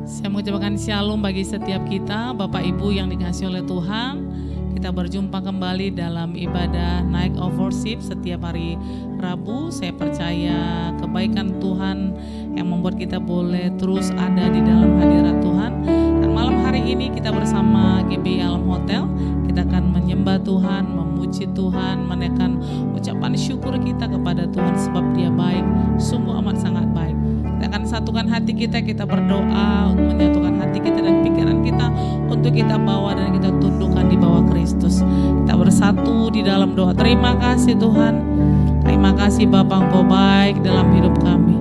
Saya mengucapkan shalom bagi setiap kita, Bapak Ibu yang dikasihi oleh Tuhan. Kita berjumpa kembali dalam ibadah Night of Worship setiap hari Rabu. Saya percaya kebaikan Tuhan yang membuat kita boleh terus ada di dalam hadirat Tuhan. Dan malam hari ini kita bersama GBI Alam Hotel, kita akan menyembah Tuhan, memuji Tuhan, menaikkan ucapan syukur kita kepada Tuhan sebab Dia baik, sungguh amat sangat baik. Kita akan satukan hati kita berdoa untuk menyatukan hati kita dan pikiran kita untuk kita bawa dan kita tundukkan di bawah Kristus. Kita bersatu di dalam doa. Terima kasih Tuhan, terima kasih Bapa, Engkau baik dalam hidup kami.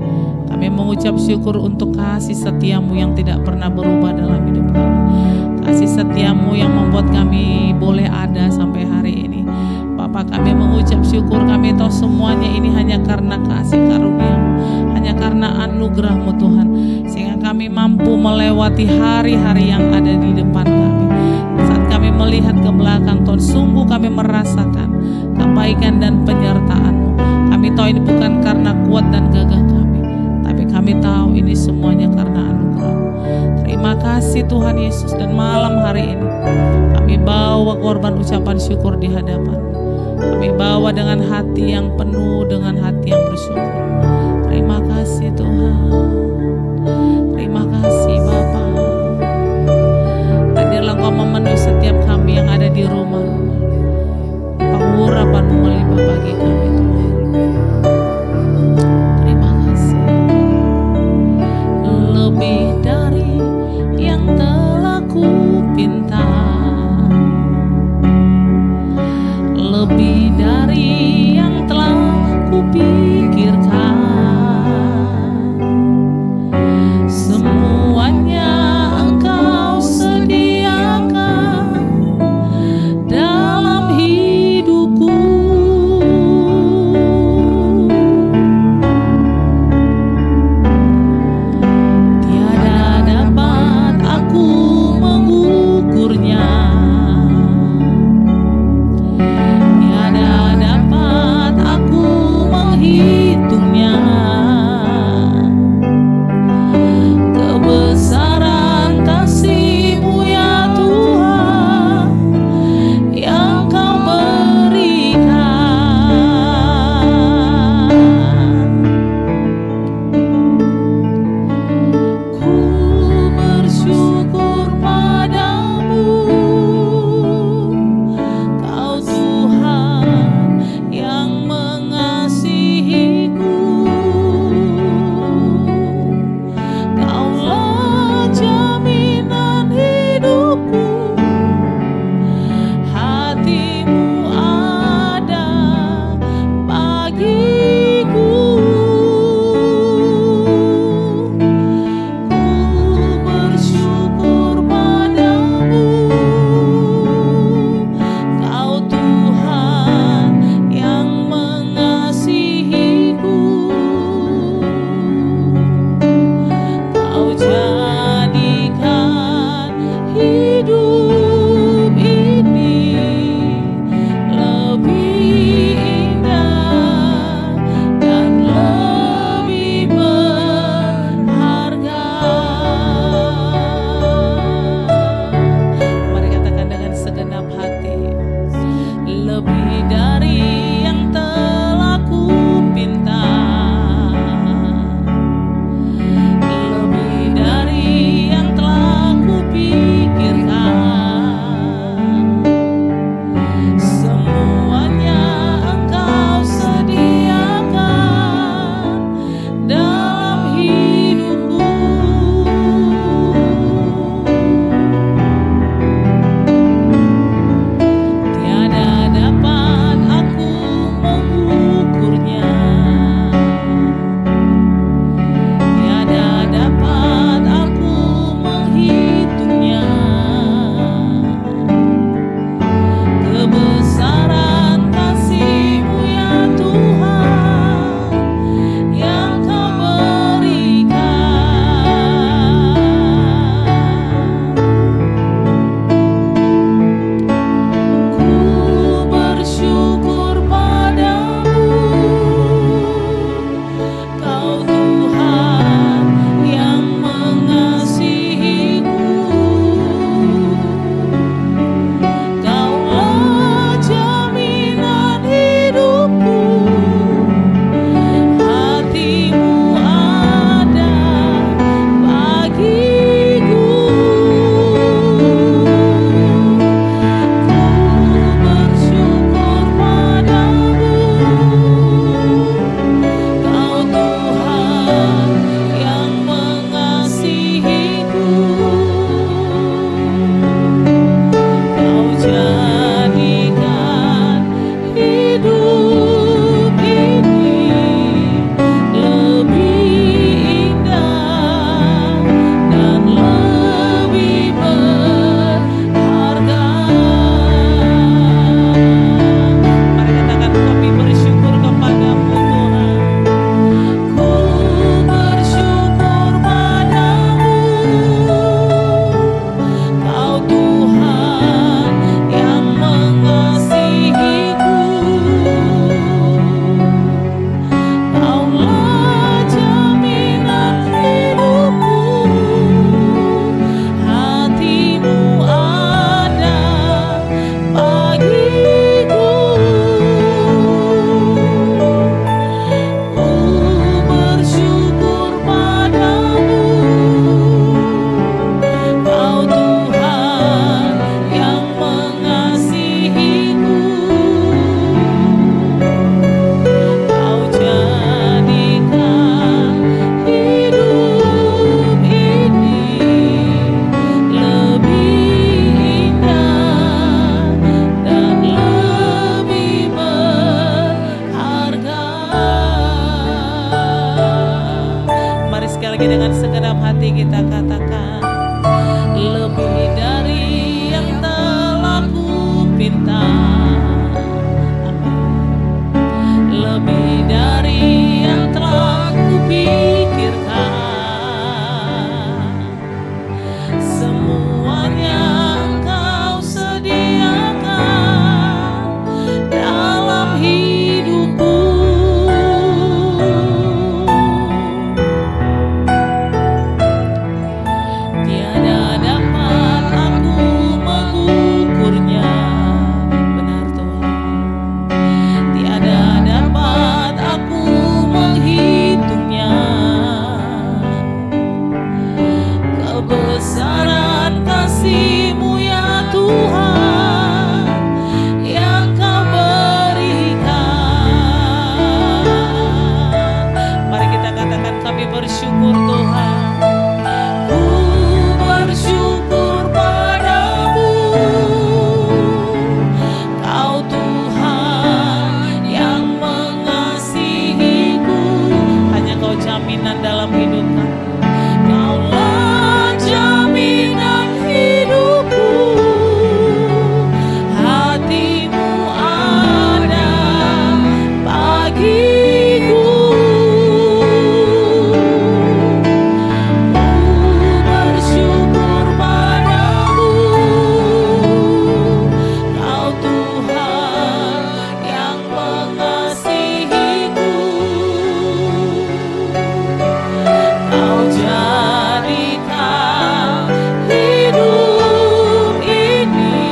Kami mengucap syukur untuk kasih setiamu yang tidak pernah berubah dalam hidup kami. Kasih setiamu yang membuat kami boleh ada sampai hari ini. Bapak, kami mengucap syukur, kami tahu semuanya ini hanya karena kasih karunia-Mu, hanya karena anugerah-Mu Tuhan, sehingga kami mampu melewati hari-hari yang ada di depan kami. Saat kami melihat ke belakang Tuhan, sungguh kami merasakan kebaikan dan penyertaan-Mu. Kami tahu ini bukan karena kuat dan gagah kami, tapi kami tahu ini semuanya karena anugerah-Mu. Terima kasih Tuhan Yesus, dan malam hari ini kami bawa korban ucapan syukur di hadapan-Mu. Kami bawa dengan hati yang penuh, dengan hati yang bersyukur. Terima kasih Tuhan, terima kasih Bapa. Hadirlah Engkau memenuhi setiap kami yang ada di rumah. Pengurapan-Mu melimpah bagi kami Tuhan. Terima kasih. Lebih dari yang telah kupinta, lebih dari yang telah kupikirkan, semuanya Engkau sediakan dalam hidupku. dengan segenap hati kita katakan, lebih dari yang telah ku pinta, lebih dari yang telah ku pikirkan, semuanya Engkau sediakan dalam hidupku. Tiada dapat aku mengukurnya, benar Tuhan. Tiada dapat aku menghitungnya, kebesaran kasih-Mu ya Tuhan yang Kau berikan. Mari kita katakan, kami bersyukur Tuhan. Ku bersyukur padamu, Kau Tuhan yang mengasihiku. Hanya Kau jaminan dalam hidup kami. Kaulah jaminan hidupku, hati-Mu ada bagiku. Ku bersyukur padamu, Kau Tuhan yang mengasihiku. Kau jadikan hidup ini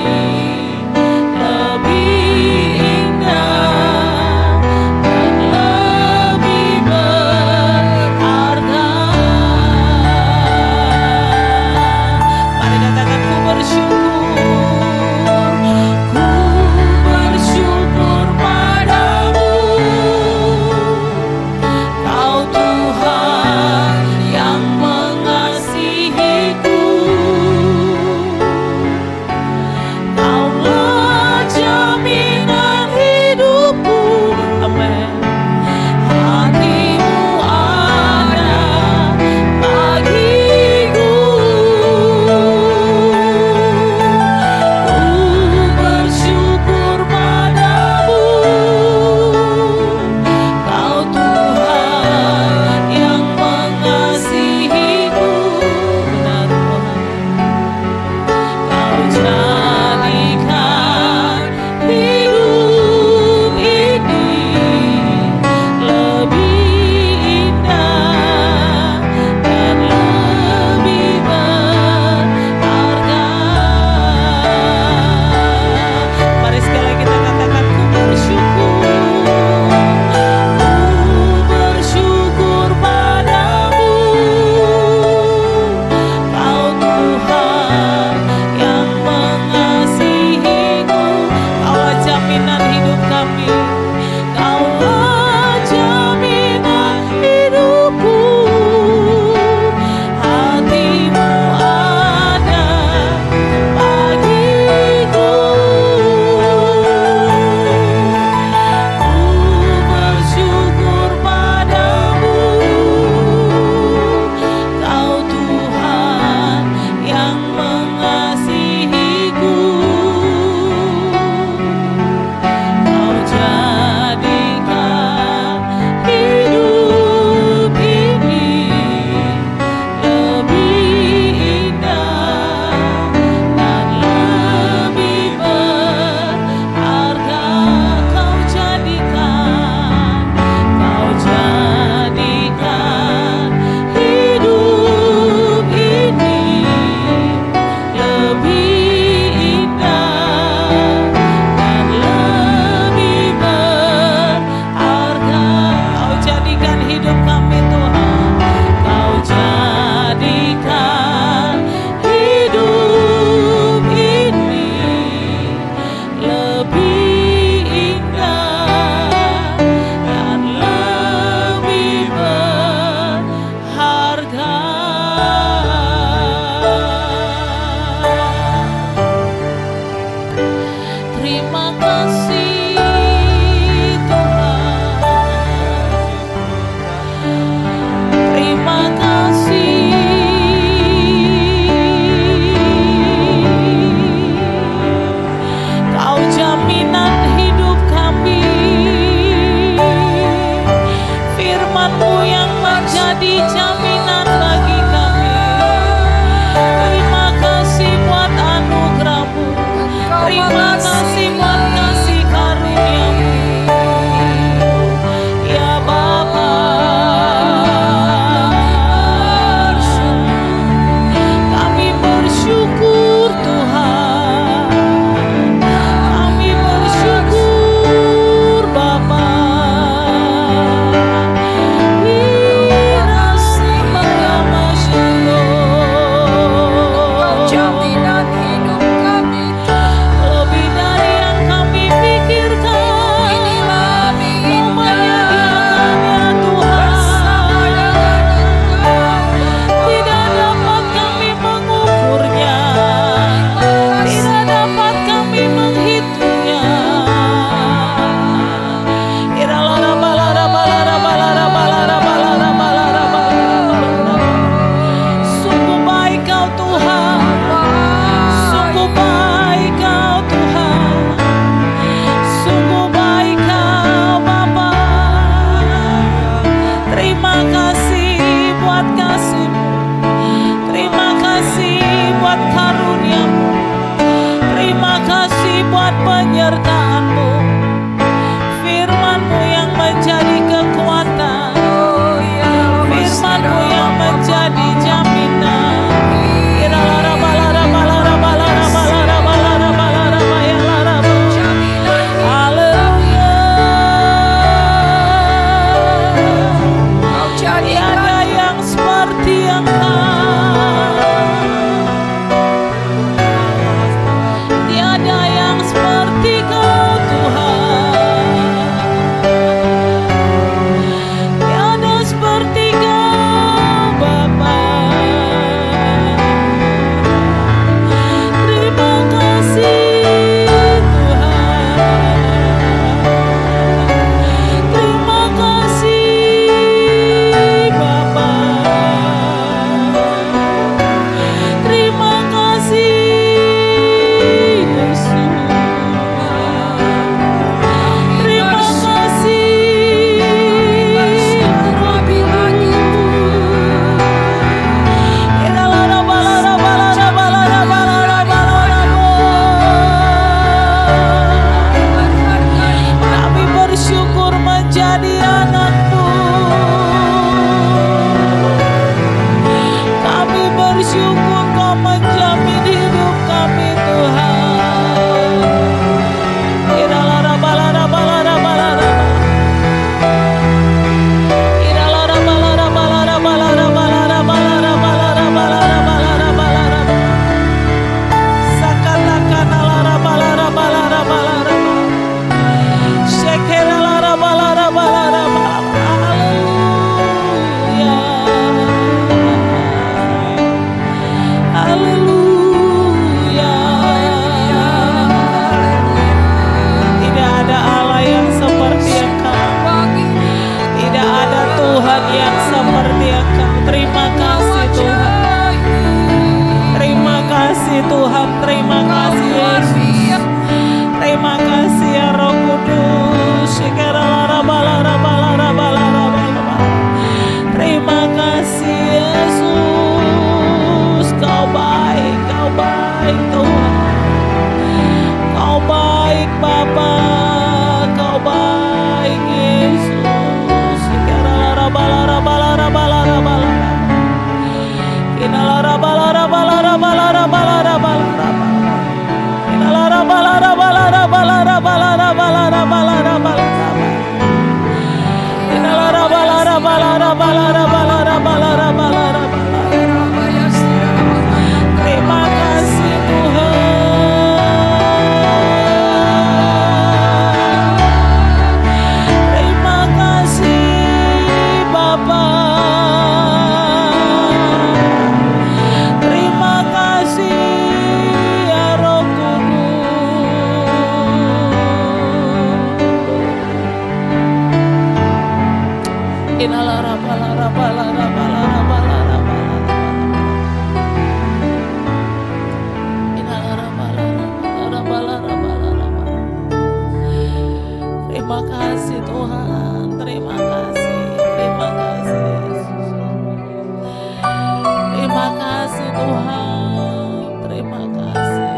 lebih indah dan lebih berharga. Mari katakan, ku bersyukur padamu, Kau Tuhan yang mengasihiku. Kaulah jaminan hidupku, amin. Hati-Mu ada bagiku. Ku bersyukur padamu, Kau Tuhan yang mengasihiku. Benar Tuhan. Kau jadikan hidup ini lebih indah dan lebih berharga. Mari sekali lagi kita katakan, ku bersyukur padamu, Kau Tuhan yang mengasihiku. Kaulah jaminan hidup kami, Kaulah jaminan hidupku. Hati-Mu ada bagiku. Ku bersyukur padamu, Kau Tuhan yang mengasihiku. Kau jadikan hidup ini lebih indah dan lebih berharga. Kau jadikan hidup ini lebih indah dan lebih berharga. Kau jadikan hidup kami Tuhan, Kau jadikan hidup ini lebih indah dan lebih berharga. Terima kasih Tuhan. Terima kasih Tuhan. Terima kasih Bapa. Terima kasih ya Roh Kudus. Terima kasih Tuhan, terima kasih, terima kasih Yesus. Terima kasih Tuhan, terima kasih.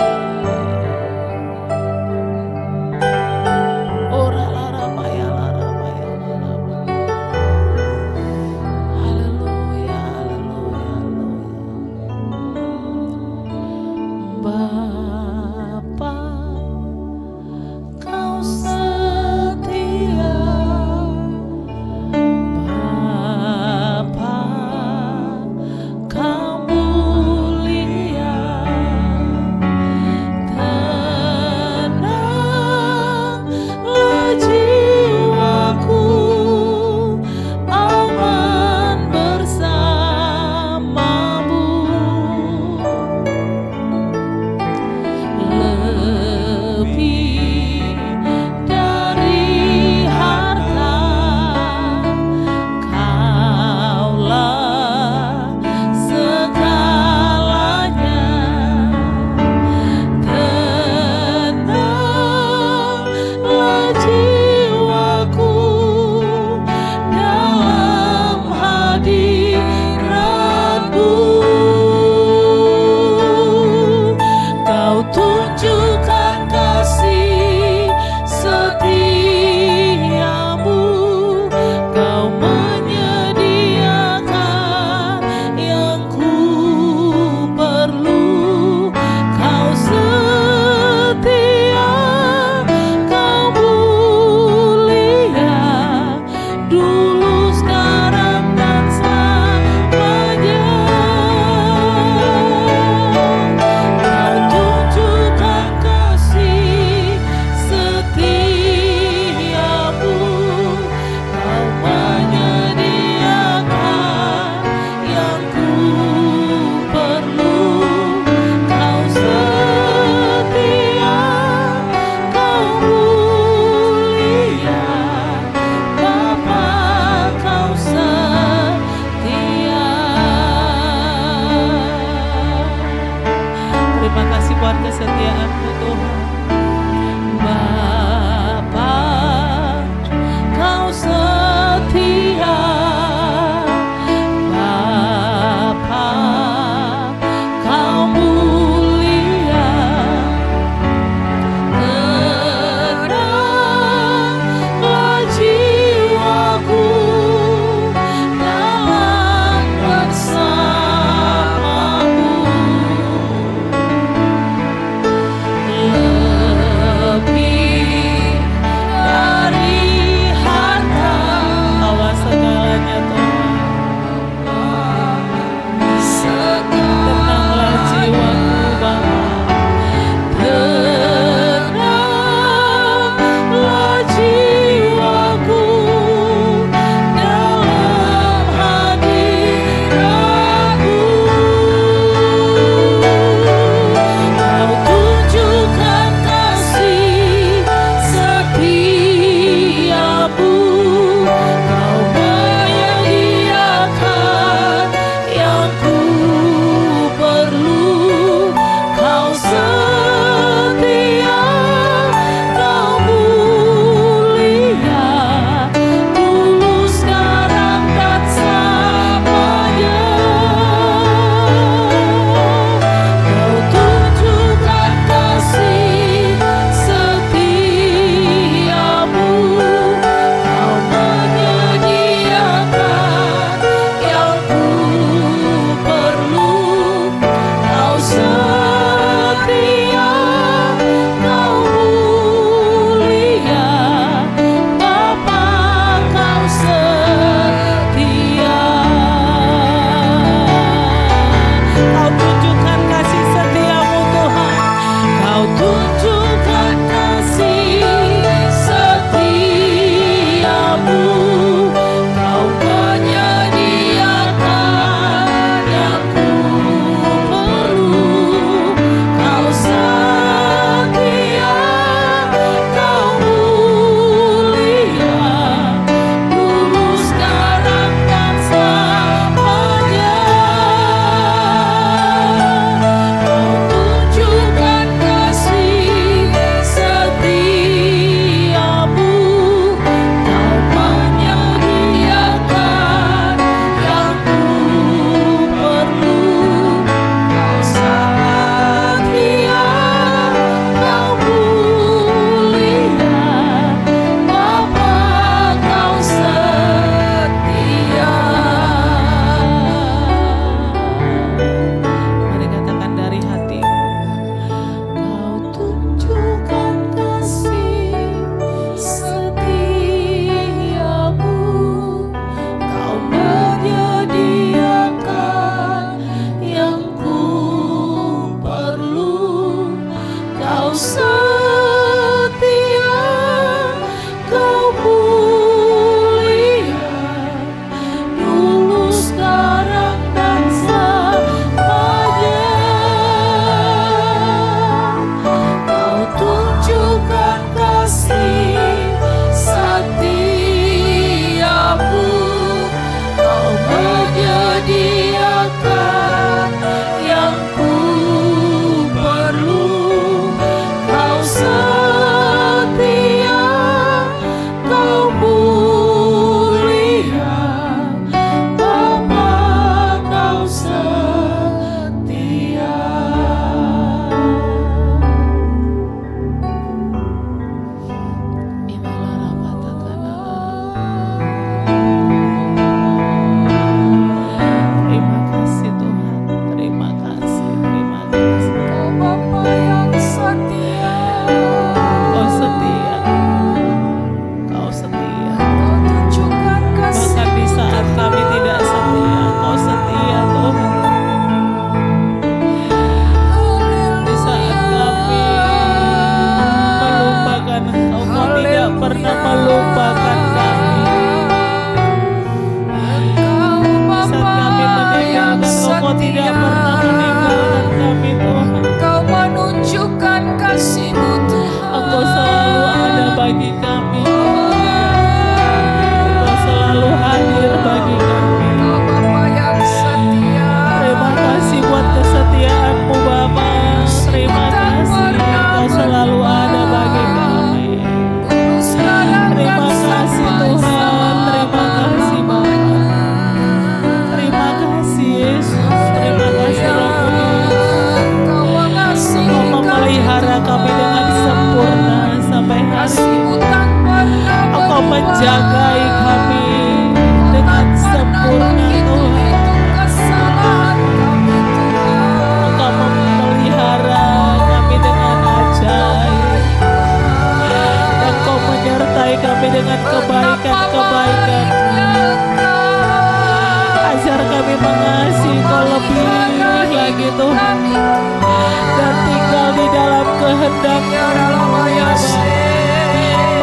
Ora lara baya lara baya lara baya. Haleluya, haleluya, haleluya. Bapa, Kau setia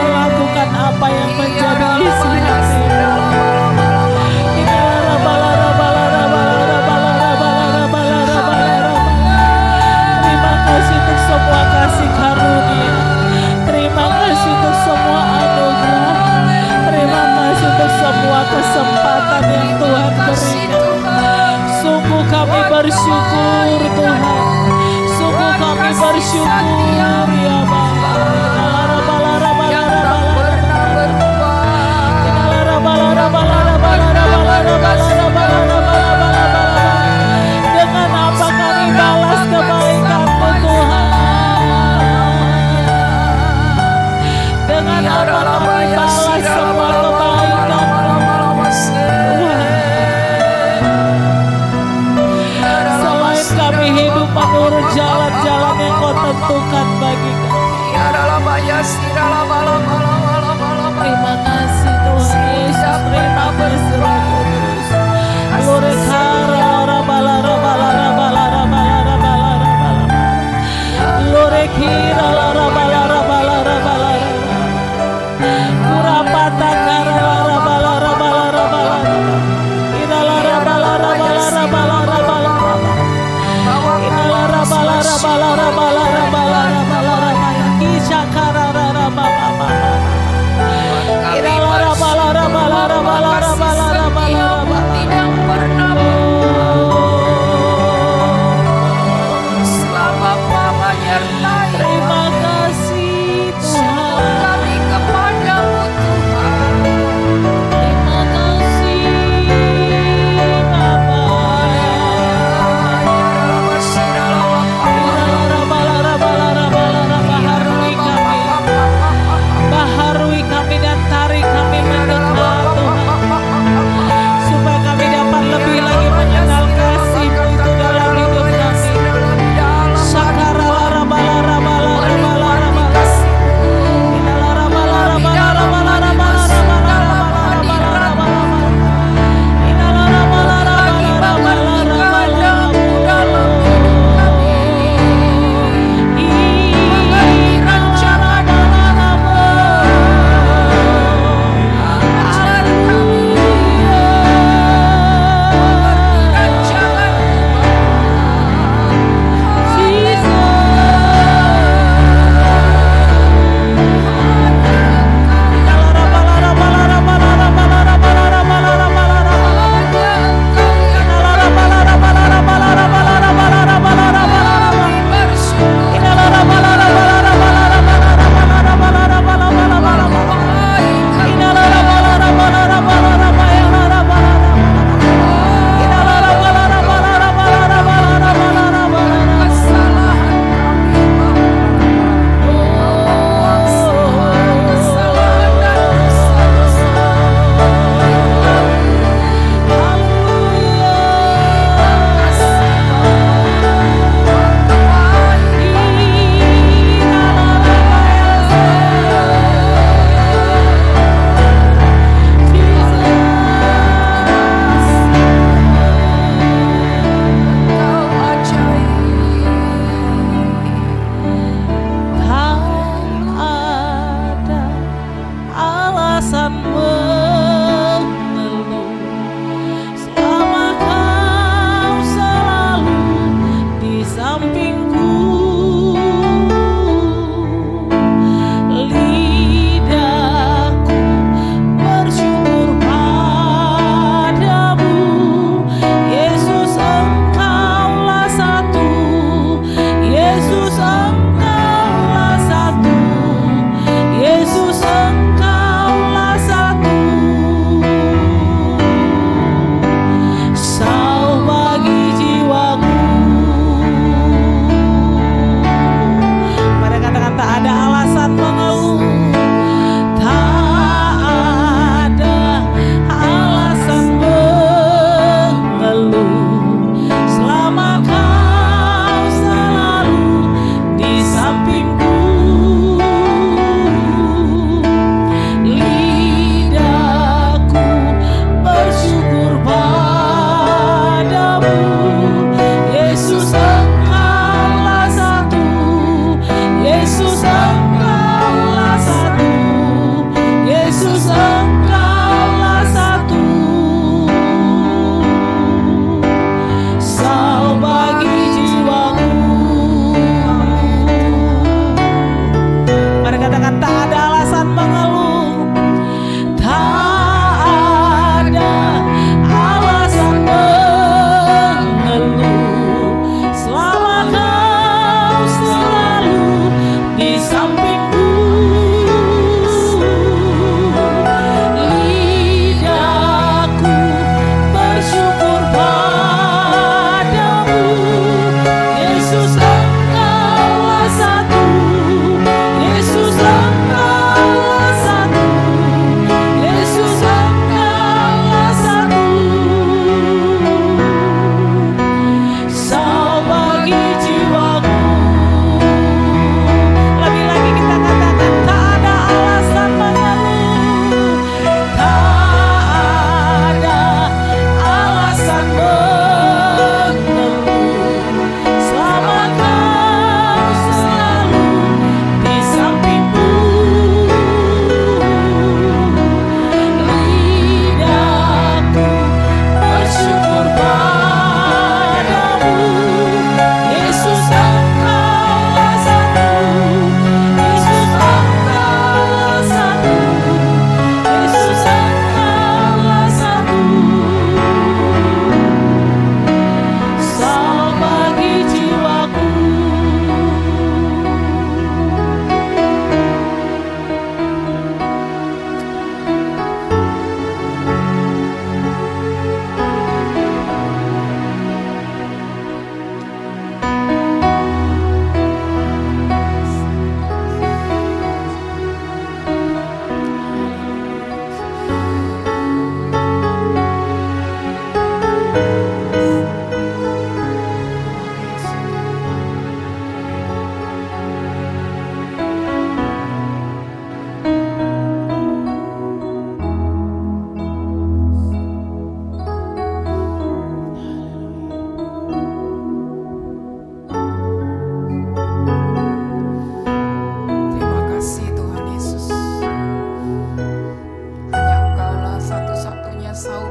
melakukan apa yang menjadi isi hati. Terima kasih untuk semua kasih karunia. Terima kasih untuk semua anugerah. Terima kasih untuk semua kesempatan yang Tuhan berikan. Sungguh kami bersyukur Tuhan. Sungguh kami bersyukur ya Bapa. Dengan apa kami balas kebaikan-Mu Tuhan? Dengan apa kami balas semua kebaikan-Mu Tuhan? Selain kami hidup menurut jalan-jalan yang Kau tentukan bagi kami,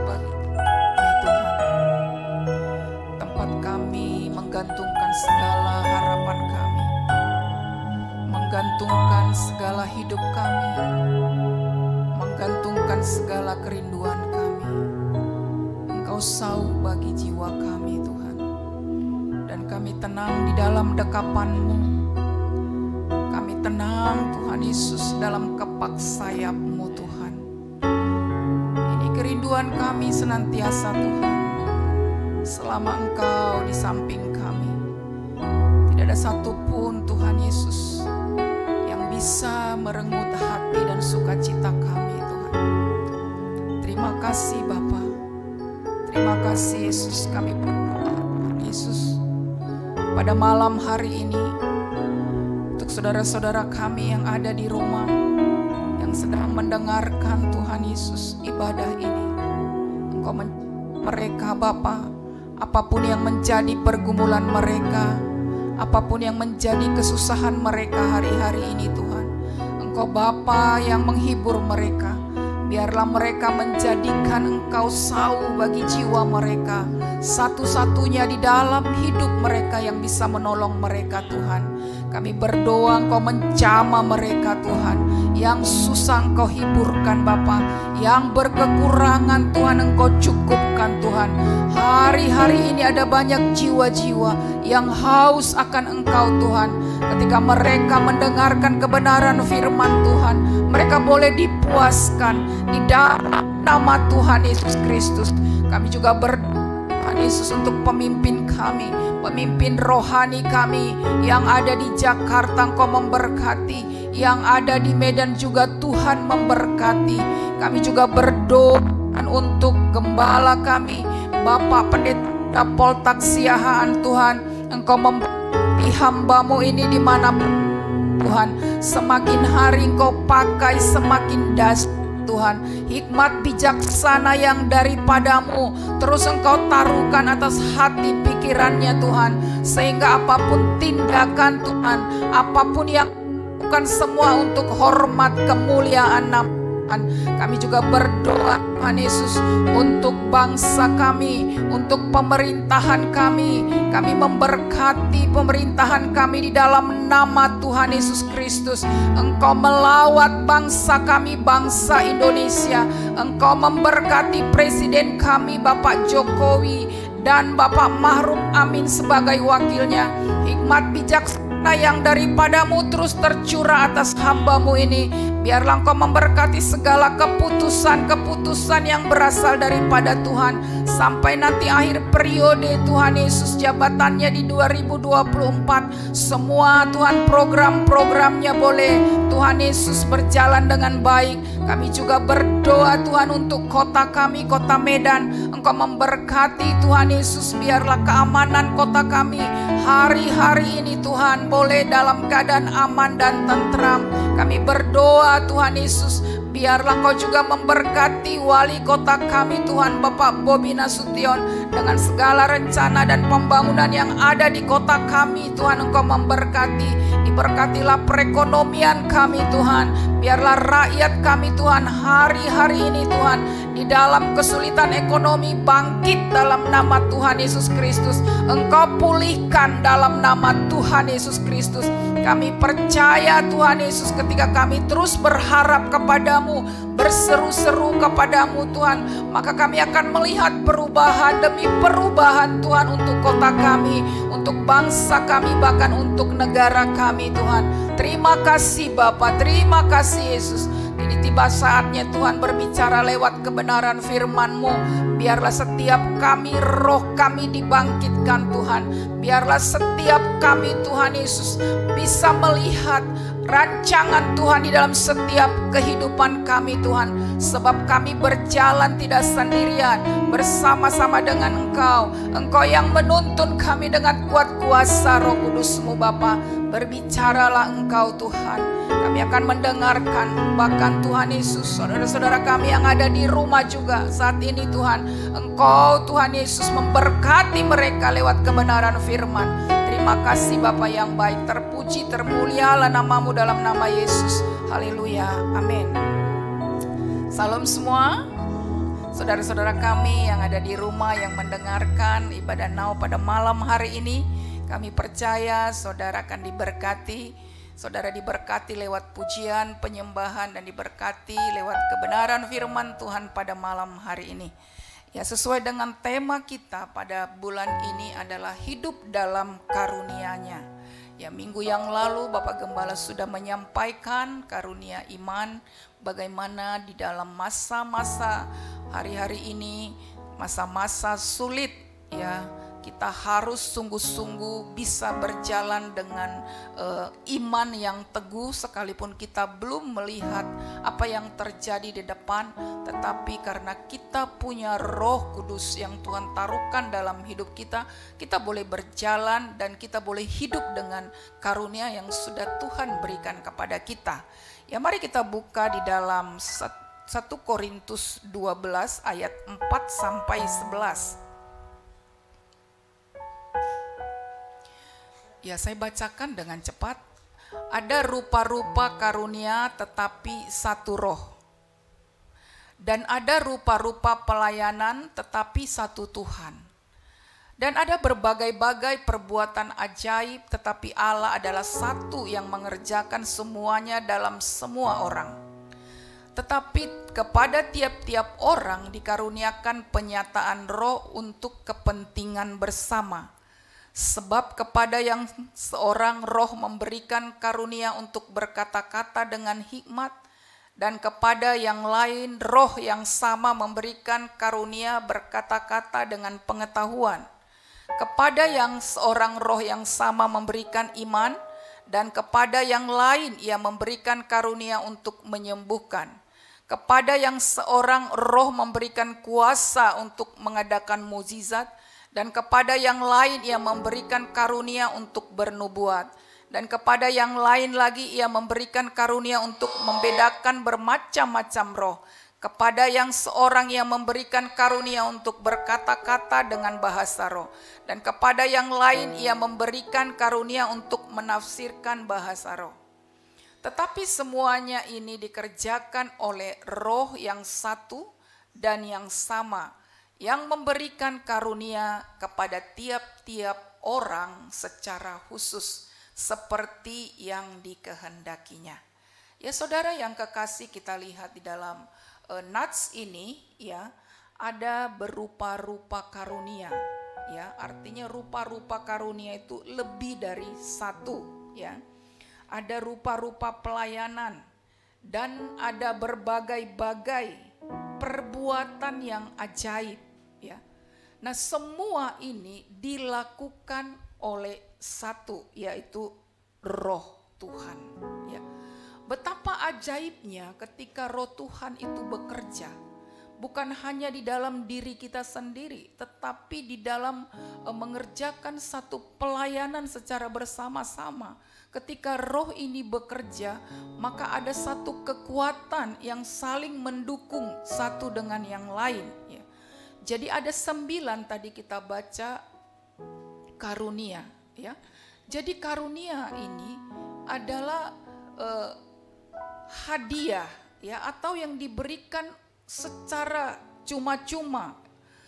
bagi Tuhan. Tempat kami menggantungkan segala harapan kami, menggantungkan segala hidup kami, menggantungkan segala kerinduan kami. Engkau sauh bagi jiwa kami Tuhan, dan kami tenang di dalam dekapan-Mu. Kami tenang Tuhan Yesus dalam kepak sayap-Mu Tuhan. Ini kerinduan kami senantiasa Tuhan. Selama Engkau di samping kami, tidak ada satupun Tuhan Yesus yang bisa merenggut hati dan sukacita kami Tuhan. Terima kasih Bapa. Terima kasih Yesus, kami berdoa Tuhan Yesus pada malam hari ini untuk saudara-saudara kami yang ada di rumah, yang sedang mendengarkan Tuhan Yesus ibadah ini. Engkau mereka Bapa, apapun yang menjadi pergumulan mereka, apapun yang menjadi kesusahan mereka hari-hari ini Tuhan, Engkau Bapa yang menghibur mereka. Biarlah mereka menjadikan Engkau sauh bagi jiwa mereka, satu-satunya di dalam hidup mereka yang bisa menolong mereka Tuhan. Kami berdoa Engkau menjamah mereka Tuhan, yang susah Engkau hiburkan Bapa, yang berkekurangan Tuhan Engkau cukupkan Tuhan. Hari-hari ini ada banyak jiwa-jiwa yang haus akan Engkau Tuhan. Ketika mereka mendengarkan kebenaran firman Tuhan, mereka boleh dipuaskan di dalam nama Tuhan Yesus Kristus. Kami juga berdoa Yesus untuk pemimpin kami, pemimpin rohani kami yang ada di Jakarta. Engkau memberkati, yang ada di Medan juga Tuhan memberkati. Kami juga berdoa untuk gembala kami, Bapak Pendeta Poltak Siahaan Tuhan. Engkau memberkati hamba-Mu ini di mana Tuhan, semakin hari Engkau pakai semakin dahsyat Tuhan. Hikmat bijaksana yang daripadamu terus Engkau taruhkan atas hati pikirannya Tuhan, sehingga apapun tindakan Tuhan, apapun yang bukan semua untuk hormat kemuliaan nama Tuhan. Kami juga berdoa Tuhan Yesus untuk bangsa kami, untuk pemerintahan kami. Kami memberkati pemerintahan kami di dalam nama Tuhan Yesus Kristus. Engkau melawat bangsa kami, bangsa Indonesia. Engkau memberkati presiden kami Bapak Jokowi dan Bapak Ma'ruf Amin sebagai wakilnya. Hikmat bijaksana yang daripadamu terus tercurah atas hamba-Mu ini. Biarlah Engkau memberkati segala keputusan-keputusan yang berasal daripada Tuhan, sampai nanti akhir periode Tuhan Yesus jabatannya di 2024. Semua Tuhan program-programnya boleh Tuhan Yesus berjalan dengan baik. Kami juga berdoa Tuhan untuk kota kami, kota Medan. Engkau memberkati Tuhan Yesus, biarlah keamanan kota kami hari-hari ini Tuhan boleh dalam keadaan aman dan tentram. Kami berdoa Tuhan Yesus, biarlah Engkau juga memberkati wali kota kami Tuhan, Bapak Bobi Nasution, dengan segala rencana dan pembangunan yang ada di kota kami Tuhan. Engkau memberkati, diberkatilah perekonomian kami Tuhan. Biarlah rakyat kami Tuhan hari-hari ini Tuhan di dalam kesulitan ekonomi bangkit dalam nama Tuhan Yesus Kristus. Engkau pulihkan dalam nama Tuhan Yesus Kristus. Kami percaya Tuhan Yesus, ketika kami terus berharap kepadamu, berseru-seru kepadamu Tuhan, maka kami akan melihat perubahan demi perubahan Tuhan, untuk kota kami, untuk bangsa kami, bahkan untuk negara kami Tuhan. Terima kasih Bapa, terima kasih Yesus. Ini tiba saatnya Tuhan berbicara lewat kebenaran firman-Mu. Biarlah setiap kami, roh kami dibangkitkan Tuhan. Biarlah setiap kami Tuhan Yesus bisa melihat rancangan Tuhan di dalam setiap kehidupan kami Tuhan. Sebab kami berjalan tidak sendirian, bersama-sama dengan Engkau. Engkau yang menuntun kami dengan kuat kuasa Roh Kudus-Mu Bapa. Berbicaralah Engkau Tuhan. Kami akan mendengarkan, bahkan Tuhan Yesus, saudara-saudara kami yang ada di rumah juga saat ini Tuhan. Engkau Tuhan Yesus memberkati mereka lewat kebenaran firman. Terima kasih Bapa yang baik, terpuji termulialah nama-Mu dalam nama Yesus. Haleluya, amin. Salam semua. Saudara-saudara kami yang ada di rumah yang mendengarkan ibadah Now pada malam hari ini, kami percaya saudara akan diberkati. Saudara diberkati lewat pujian, penyembahan, dan diberkati lewat kebenaran firman Tuhan pada malam hari ini. Ya, sesuai dengan tema kita pada bulan ini adalah hidup dalam karunia-Nya. Ya, minggu yang lalu Bapak Gembala sudah menyampaikan karunia iman, bagaimana di dalam masa-masa hari-hari ini, masa-masa sulit, ya, kita harus sungguh-sungguh bisa berjalan dengan iman yang teguh sekalipun kita belum melihat apa yang terjadi di depan, tetapi karena kita punya Roh Kudus yang Tuhan taruhkan dalam hidup kita, kita boleh berjalan dan kita boleh hidup dengan karunia yang sudah Tuhan berikan kepada kita. Ya, mari kita buka di dalam 1 Korintus 12 ayat 4 sampai 11. Ya, saya bacakan dengan cepat. Ada rupa-rupa karunia tetapi satu roh. Dan ada rupa-rupa pelayanan tetapi satu Tuhan. Dan ada berbagai-bagai perbuatan ajaib tetapi Allah adalah satu yang mengerjakan semuanya dalam semua orang. Tetapi kepada tiap-tiap orang dikaruniakan penyataan roh untuk kepentingan bersama. Sebab kepada yang seorang roh memberikan karunia untuk berkata-kata dengan hikmat, dan kepada yang lain roh yang sama memberikan karunia berkata-kata dengan pengetahuan. Kepada yang seorang roh yang sama memberikan iman, dan kepada yang lain ia memberikan karunia untuk menyembuhkan. Kepada yang seorang roh memberikan kuasa untuk mengadakan mukjizat, dan kepada yang lain ia memberikan karunia untuk bernubuat, dan kepada yang lain lagi ia memberikan karunia untuk membedakan bermacam-macam roh. Kepada yang seorang ia memberikan karunia untuk berkata-kata dengan bahasa roh, dan kepada yang lain ia memberikan karunia untuk menafsirkan bahasa roh. Tetapi semuanya ini dikerjakan oleh Roh yang satu dan yang sama, yang memberikan karunia kepada tiap-tiap orang secara khusus seperti yang dikehendakinya. Ya, saudara yang kekasih, kita lihat di dalam nats ini, ya, ada berupa-rupa karunia. Ya, artinya rupa-rupa karunia itu lebih dari satu. Ya, ada rupa-rupa pelayanan dan ada berbagai-bagai perbuatan yang ajaib. Ya, nah semua ini dilakukan oleh satu, yaitu Roh Tuhan. Ya, betapa ajaibnya ketika Roh Tuhan itu bekerja, bukan hanya di dalam diri kita sendiri, tetapi di dalam mengerjakan satu pelayanan secara bersama-sama. Ketika roh ini bekerja, maka ada satu kekuatan yang saling mendukung satu dengan yang lain. Ya. Jadi ada 9 tadi kita baca karunia. Ya. Jadi karunia ini adalah hadiah, ya, atau yang diberikan secara cuma-cuma.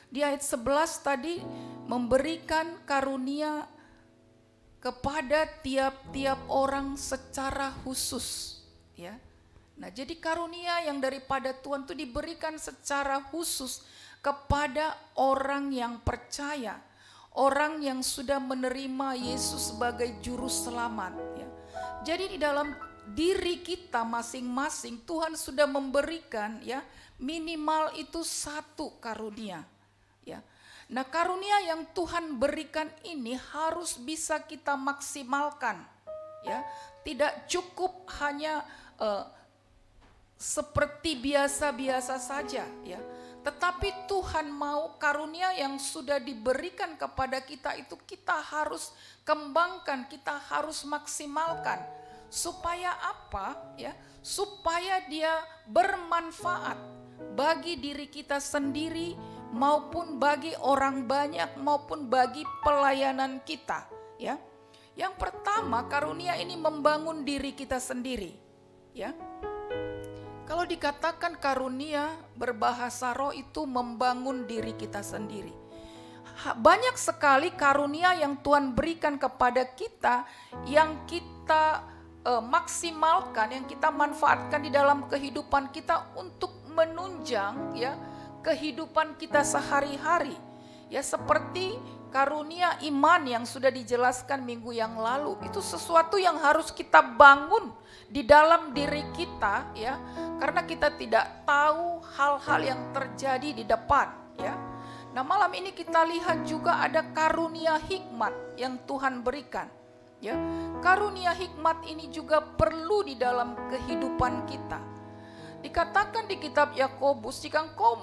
Di ayat 11 tadi memberikan karunia kepada tiap-tiap orang secara khusus, ya. Nah, jadi karunia yang daripada Tuhan itu diberikan secara khusus kepada orang yang percaya, orang yang sudah menerima Yesus sebagai juru selamat, ya. Jadi di dalam diri kita masing-masing Tuhan sudah memberikan, ya, minimal itu satu karunia, ya. Nah, karunia yang Tuhan berikan ini harus bisa kita maksimalkan, ya. Tidak cukup hanya seperti biasa-biasa saja, ya. Tetapi Tuhan mau karunia yang sudah diberikan kepada kita itu kita harus kembangkan, kita harus maksimalkan. Supaya apa? Ya, supaya dia bermanfaat bagi diri kita sendiri, maupun bagi orang banyak, maupun bagi pelayanan kita, ya. Yang pertama, karunia ini membangun diri kita sendiri, ya. Kalau dikatakan karunia berbahasa roh itu membangun diri kita sendiri. Banyak sekali karunia yang Tuhan berikan kepada kita yang kita maksimalkan, yang kita manfaatkan di dalam kehidupan kita untuk menunjang ya kehidupan kita sehari-hari. Ya, seperti karunia iman yang sudah dijelaskan minggu yang lalu, itu sesuatu yang harus kita bangun di dalam diri kita ya, karena kita tidak tahu hal-hal yang terjadi di depan ya. Nah, malam ini kita lihat juga ada karunia hikmat yang Tuhan berikan ya. Karunia hikmat ini juga perlu di dalam kehidupan kita. Dikatakan di kitab Yakobus, jika engkau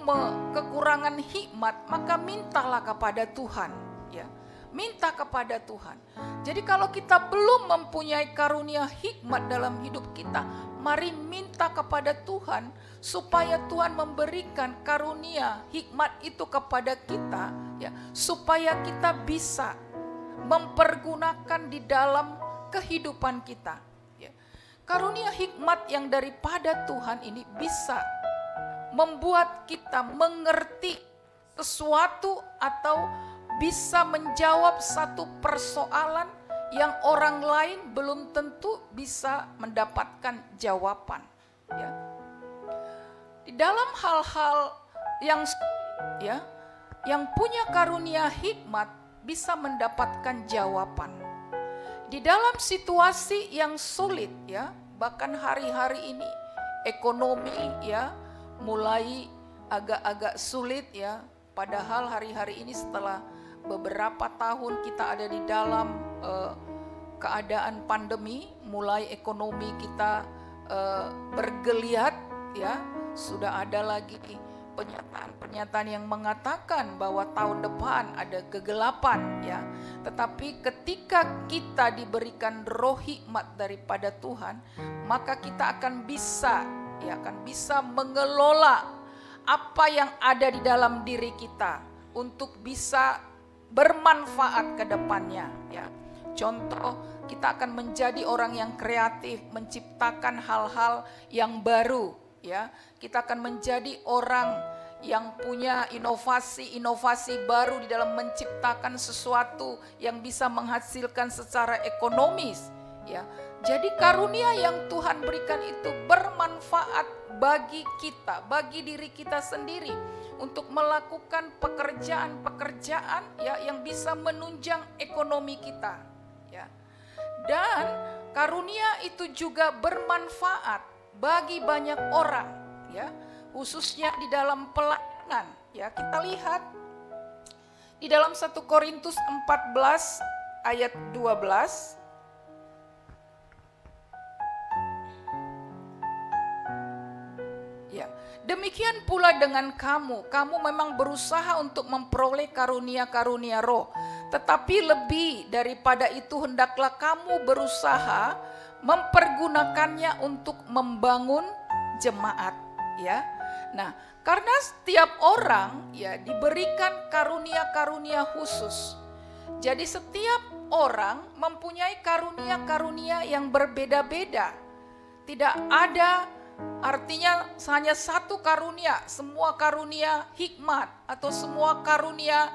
kekurangan hikmat, maka mintalah kepada Tuhan ya. Minta kepada Tuhan. Jadi kalau kita belum mempunyai karunia hikmat dalam hidup kita, mari minta kepada Tuhan supaya Tuhan memberikan karunia hikmat itu kepada kita ya, supaya kita bisa mempergunakan di dalam kehidupan kita ya. Karunia hikmat yang daripada Tuhan ini bisa membuat kita mengerti sesuatu atau bisa menjawab satu persoalan yang orang lain belum tentu bisa mendapatkan jawaban ya. Di dalam hal-hal yang ya, yang punya karunia hikmat bisa mendapatkan jawaban. Di dalam situasi yang sulit ya, bahkan hari-hari ini ekonomi ya mulai agak-agak sulit ya, padahal hari-hari ini setelah beberapa tahun kita ada di dalam keadaan pandemi, mulai ekonomi kita bergeliat ya. Sudah ada lagi pernyataan yang mengatakan bahwa tahun depan ada kegelapan ya. Tetapi ketika kita diberikan roh hikmat daripada Tuhan, maka kita akan bisa mengelola apa yang ada di dalam diri kita untuk bisa bermanfaat ke depannya ya. Contoh, kita akan menjadi orang yang kreatif, menciptakan hal-hal yang baru ya. Kita akan menjadi orang yang punya inovasi baru di dalam menciptakan sesuatu yang bisa menghasilkan secara ekonomis ya. Jadi karunia yang Tuhan berikan itu bermanfaat bagi kita, bagi diri kita sendiri untuk melakukan pekerjaan-pekerjaan ya yang bisa menunjang ekonomi kita ya. Dan karunia itu juga bermanfaat bagi banyak orang ya, khususnya di dalam pelayanan ya. Kita lihat di dalam 1 Korintus 14 ayat 12. Ya, demikian pula dengan kamu memang berusaha untuk memperoleh karunia-karunia roh, tetapi lebih daripada itu hendaklah kamu berusaha mempergunakannya untuk membangun jemaat ya. Nah, karena setiap orang ya diberikan karunia-karunia khusus. Jadi setiap orang mempunyai karunia-karunia yang berbeda-beda. Tidak ada artinya hanya satu karunia, semua karunia hikmat atau semua karunia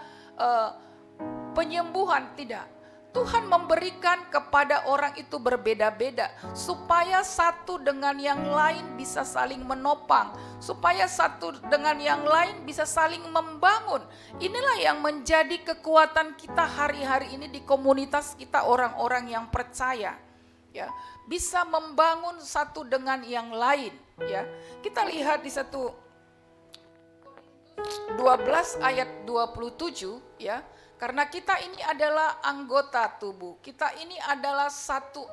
penyembuhan, tidak. Tuhan memberikan kepada orang itu berbeda-beda supaya satu dengan yang lain bisa saling menopang, supaya satu dengan yang lain bisa saling membangun. Inilah yang menjadi kekuatan kita hari-hari ini di komunitas kita, orang-orang yang percaya ya, bisa membangun satu dengan yang lain ya. Kita lihat di 1 12 ayat 27 ya. Karena kita ini adalah anggota tubuh, kita ini adalah satu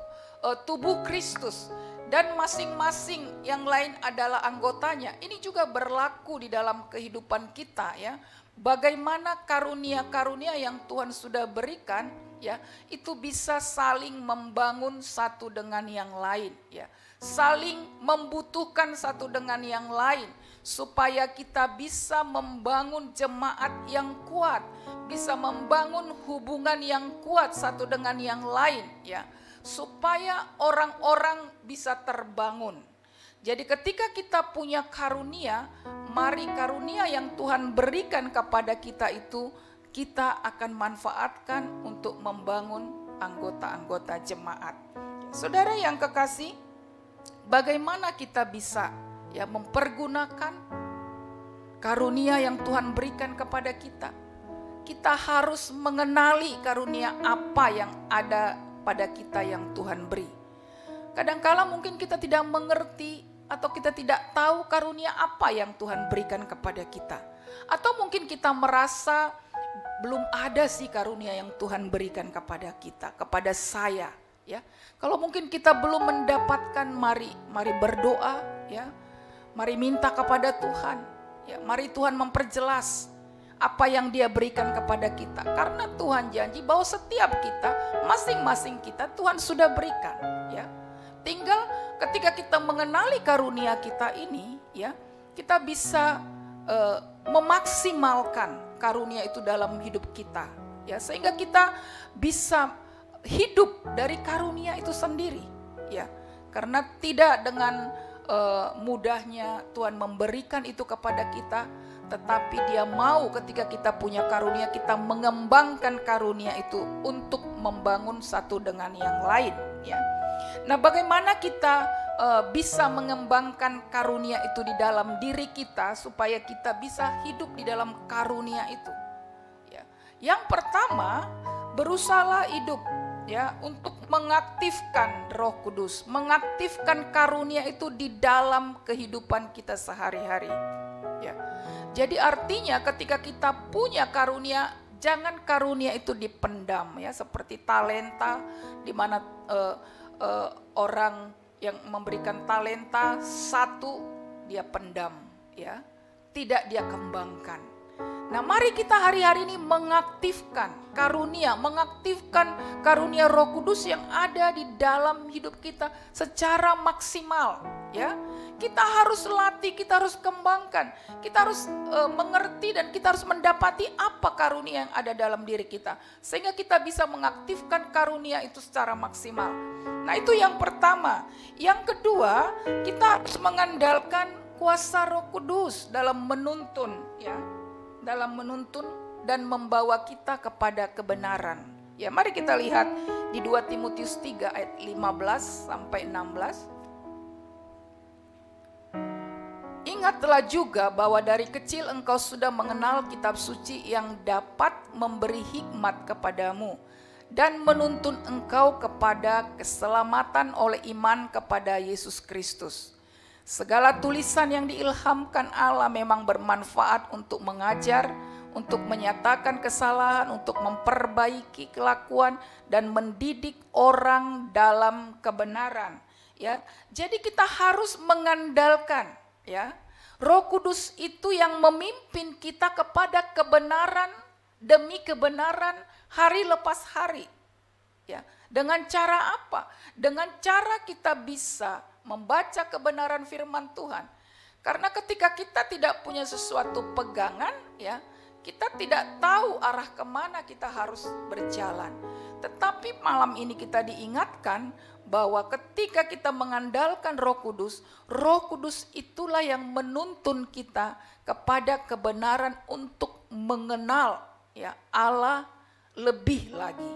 tubuh Kristus dan masing-masing yang lain adalah anggotanya. Ini juga berlaku di dalam kehidupan kita ya. Bagaimana karunia-karunia yang Tuhan sudah berikan ya, itu bisa saling membangun satu dengan yang lain ya. Saling membutuhkan satu dengan yang lain supaya kita bisa membangun jemaat yang kuat, bisa membangun hubungan yang kuat satu dengan yang lain ya, supaya orang-orang bisa terbangun. Jadi ketika kita punya karunia, mari karunia yang Tuhan berikan kepada kita itu kita akan manfaatkan untuk membangun anggota-anggota jemaat. Saudara yang kekasih, bagaimana kita bisa mempergunakan karunia yang Tuhan berikan kepada kita? Kita harus mengenali karunia apa yang ada pada kita yang Tuhan beri. Kadangkala mungkin kita tidak mengerti atau kita tidak tahu karunia apa yang Tuhan berikan kepada kita. Atau mungkin kita merasa belum ada sih karunia yang Tuhan berikan kepada kita, kepada saya. Ya, kalau mungkin kita belum mendapatkan, mari berdoa, ya, mari minta kepada Tuhan, ya, mari Tuhan memperjelas apa yang Dia berikan kepada kita. Karena Tuhan janji bahwa setiap kita, masing-masing kita Tuhan sudah berikan, ya. Tinggal ketika kita mengenali karunia kita ini, ya, kita bisa memaksimalkan karunia itu dalam hidup kita, ya, sehingga kita bisa hidup dari karunia itu sendiri, ya. Karena tidak dengan mudahnya Tuhan memberikan itu kepada kita, tetapi Dia mau ketika kita punya karunia, kita mengembangkan karunia itu untuk membangun satu dengan yang lain, ya. Nah, bagaimana kita bisa mengembangkan karunia itu di dalam diri kita supaya kita bisa hidup di dalam karunia itu? Ya. Yang pertama, berusahalah hidup, ya, untuk mengaktifkan Roh Kudus, mengaktifkan karunia itu di dalam kehidupan kita sehari-hari. Ya. Jadi artinya ketika kita punya karunia, jangan karunia itu dipendam, ya, seperti talenta di mana orang yang memberikan talenta satu dia pendam, ya, tidak dia kembangkan. Nah, mari kita hari-hari ini mengaktifkan karunia Roh Kudus yang ada di dalam hidup kita secara maksimal, ya. Kita harus latih, kita harus kembangkan, kita harus mengerti dan kita harus mendapati apa karunia yang ada dalam diri kita sehingga kita bisa mengaktifkan karunia itu secara maksimal. Nah, itu yang pertama. Yang kedua, kita harus mengandalkan kuasa Roh Kudus dalam menuntun, ya, dalam menuntun dan membawa kita kepada kebenaran. Ya, mari kita lihat di 2 Timotius 3 ayat 15 sampai 16. Ingatlah juga bahwa dari kecil engkau sudah mengenal kitab suci yang dapat memberi hikmat kepadamu dan menuntun engkau kepada keselamatan oleh iman kepada Yesus Kristus. Segala tulisan yang diilhamkan Allah memang bermanfaat untuk mengajar, untuk menyatakan kesalahan, untuk memperbaiki kelakuan dan mendidik orang dalam kebenaran. Ya, jadi kita harus mengandalkan, ya, Roh Kudus itu yang memimpin kita kepada kebenaran demi kebenaran hari lepas hari. Ya, dengan cara apa? Dengan cara kita bisa membaca kebenaran firman Tuhan. Karena ketika kita tidak punya sesuatu pegangan, ya, kita tidak tahu arah kemana kita harus berjalan. Tetapi malam ini kita diingatkan bahwa ketika kita mengandalkan Roh Kudus itulah yang menuntun kita kepada kebenaran untuk mengenal, ya, Allah lebih lagi.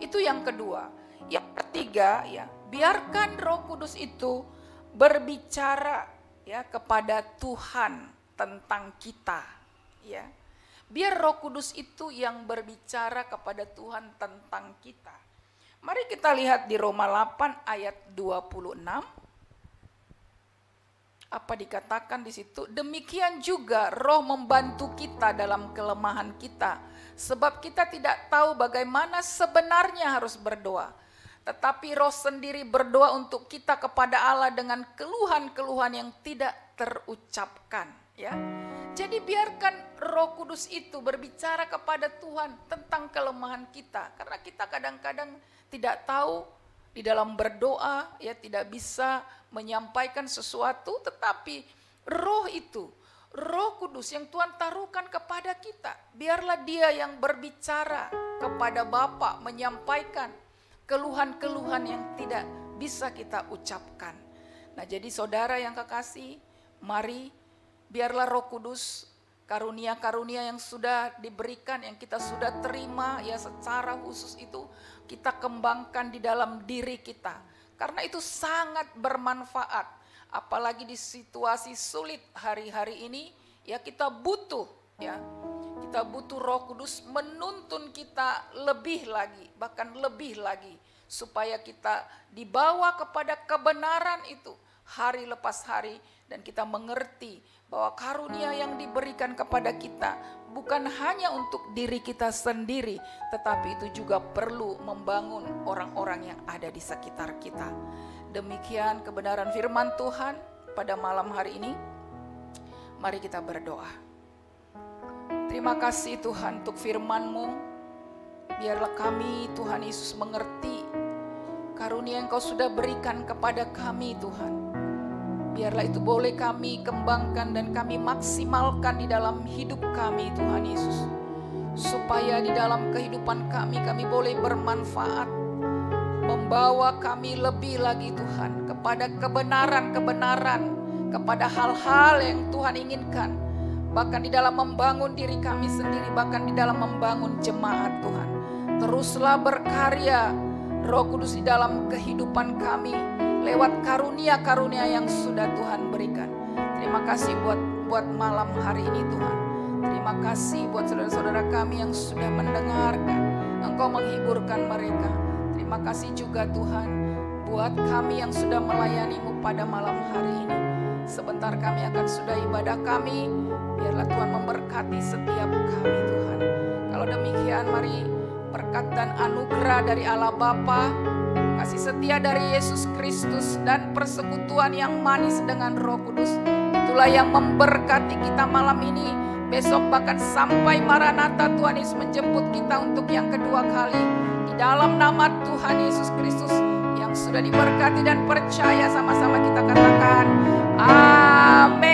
Itu yang kedua. Yang ketiga, ya, biarkan Roh Kudus itu berbicara, ya, kepada Tuhan tentang kita, ya. Biar Roh Kudus itu yang berbicara kepada Tuhan tentang kita. Mari kita lihat di Roma 8 ayat 26. Apa dikatakan di situ? Demikian juga Roh membantu kita dalam kelemahan kita, sebab kita tidak tahu bagaimana sebenarnya harus berdoa. Tetapi Roh sendiri berdoa untuk kita kepada Allah dengan keluhan-keluhan yang tidak terucapkan, ya. Jadi biarkan Roh Kudus itu berbicara kepada Tuhan tentang kelemahan kita, karena kita kadang-kadang tidak tahu di dalam berdoa, ya, tidak bisa menyampaikan sesuatu, tetapi Roh itu, Roh Kudus yang Tuhan taruhkan kepada kita, biarlah Dia yang berbicara kepada Bapa, menyampaikan keluhan-keluhan yang tidak bisa kita ucapkan. Nah, jadi saudara yang kekasih, mari biarlah Roh Kudus, karunia-karunia yang sudah diberikan, yang kita sudah terima ya secara khusus itu kita kembangkan di dalam diri kita. Karena itu sangat bermanfaat, apalagi di situasi sulit hari-hari ini ya kita butuh ya. Kita butuh Roh Kudus menuntun kita lebih lagi, bahkan lebih lagi, supaya kita dibawa kepada kebenaran itu hari lepas hari, dan kita mengerti bahwa karunia yang diberikan kepada kita bukan hanya untuk diri kita sendiri, tetapi itu juga perlu membangun orang-orang yang ada di sekitar kita. Demikian kebenaran firman Tuhan pada malam hari ini. Mari kita berdoa. Terima kasih Tuhan untuk firman-Mu. Biarlah kami Tuhan Yesus mengerti karunia yang Kau sudah berikan kepada kami Tuhan. Biarlah itu boleh kami kembangkan dan kami maksimalkan di dalam hidup kami Tuhan Yesus. Supaya di dalam kehidupan kami boleh bermanfaat. Membawa kami lebih lagi Tuhan kepada kebenaran-kebenaran, kepada hal-hal yang Tuhan inginkan. Bahkan di dalam membangun diri kami sendiri, bahkan di dalam membangun jemaat Tuhan. Teruslah berkarya Roh Kudus di dalam kehidupan kami lewat karunia-karunia yang sudah Tuhan berikan. Terima kasih buat malam hari ini Tuhan. Terima kasih buat saudara-saudara kami yang sudah mendengarkan. Engkau menghiburkan mereka. Terima kasih juga Tuhan buat kami yang sudah melayani-Mu pada malam hari ini. Sebentar kami akan sudah ibadah kami. Biarlah Tuhan memberkati setiap kami Tuhan. Kalau demikian mari berkat dan anugerah dari Allah Bapa, kasih setia dari Yesus Kristus, dan persekutuan yang manis dengan Roh Kudus, itulah yang memberkati kita malam ini. Besok bahkan sampai Maranatha Tuhan Yesus menjemput kita untuk yang kedua kali. Di dalam nama Tuhan Yesus Kristus yang sudah diberkati dan percaya, sama-sama kita katakan amin.